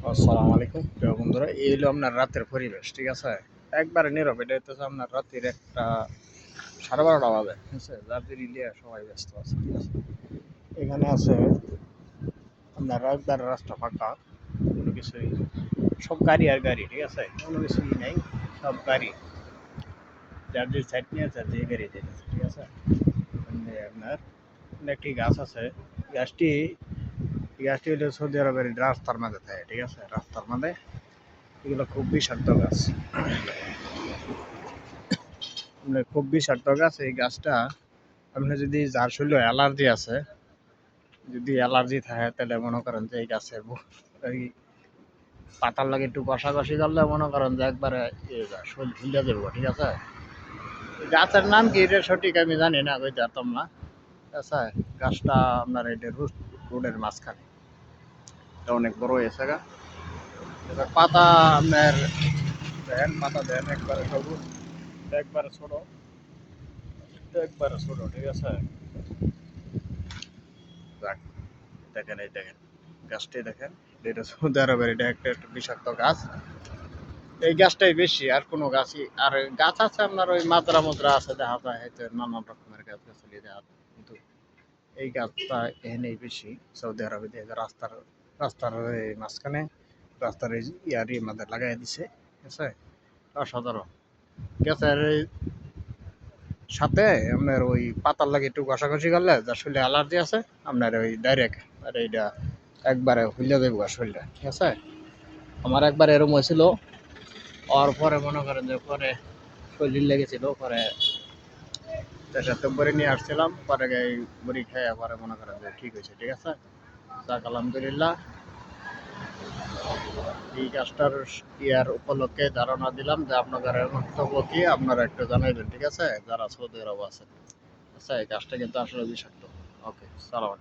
আসসালামু আলাইকুম প্রিয় বন্ধুরা, এই হলো আপনার রাতের পরিবেশ। ঠিক আছে, একবারে নীরব। এটা হচ্ছে আপনার রাতের একটা 12:30 বাজে, ঠিক আছে। রাতের ইলিয়া সবাই ব্যস্ত আছে, ঠিক আছে। এখানে আছে আপনার একবার রাস্তা ফাঁকা, কোনো কিছুই, সব গাড়ি আর গাড়ি, ঠিক আছে। কোনো কিছুই নেই, সব গাড়ি, যার যে সাইড নিয়ে আছে যে গাড়ি যেতেছে, ঠিক আছে। এমনি আপনার একটি গাছ আছে। গাছটি গাছটি হলো সৌদি আরবের রাস্তার মাঝে থাকে, ঠিক আছে, রাস্তার মাঝে। এগুলো খুব বিষাক্ত গাছ, মানে খুব বিষাক্ত গাছ। এই গাছটা আপনি যদি, যার শরীরে অ্যালার্জি আছে, যদি অ্যালার্জি থাকে, তাহলে মনে করেন যে এই গাছের এই পাতার লাগে একটু কষাকষি করলে মনে করেন যে একবারে শরীর ঝুলে যাবো, ঠিক আছে। গাছের নাম কি এটা সঠিক আমি জানি না, ওই জানতাম না, ঠিক আছে। গাছটা আপনার এটা রোডের মাঝখানে, এটা অনেক বড় হয়েছে গা। এবার পাতা আপনার দেন, পাতা দেন একবারে সবুজ, একবারে ছোট, একবারে ছোট, ঠিক আছে। যাক, দেখেন, এই দেখেন গাছটি, দেখেন। এটা সৌদি আরবের, এটা একটা একটা বিষাক্ত গাছ। এই গাছটাই বেশি, আর কোনো গাছই, আর গাছ আছে আপনার ওই মাজরা মুজরা আছে, দেখা যায় হয়তো নানান রকমের গাছ গাছালি দেখা যায়। কিন্তু এই গাছটা এখানেই বেশি সৌদি আরবে। দেখে রাস্তার রাস্তার এই মাঝখানে, রাস্তার এই ইয়ারই মাঝে লাগাই দিছে, ঠিক আছে। অসাধারণ গাছের সাথে আপনার ওই পাতার লাগে একটু ঘষাঘষি করলে, যার শরীরে অ্যালার্জি আছে, আপনার ওই ডাইরেক্ট আর এইটা একবারে হুইলে দেবো শরীরটা, ঠিক আছে। আমার একবার এরকম হয়েছিল, আর পরে মনে করেন যে পরে শরীর লেগেছিল, পরে তার সাথে বড়ি নিয়ে আসছিলাম, পরে এই বড়ি খেয়ে পরে মনে করেন যে ঠিক হয়েছে, ঠিক আছে। যাক, আলহামদুলিল্লাহ। এই কাজটার ইয়ার উপলক্ষে ধারণা দিলাম যে আপনাদের মন্তব্য কি, আপনারা একটু জানাইবেন, ঠিক আছে, যারা সৌদি আরব আছেন। আচ্ছা, এই কাজটা কিন্তু আসলে বিষাক্ত। ওকে, সালাম।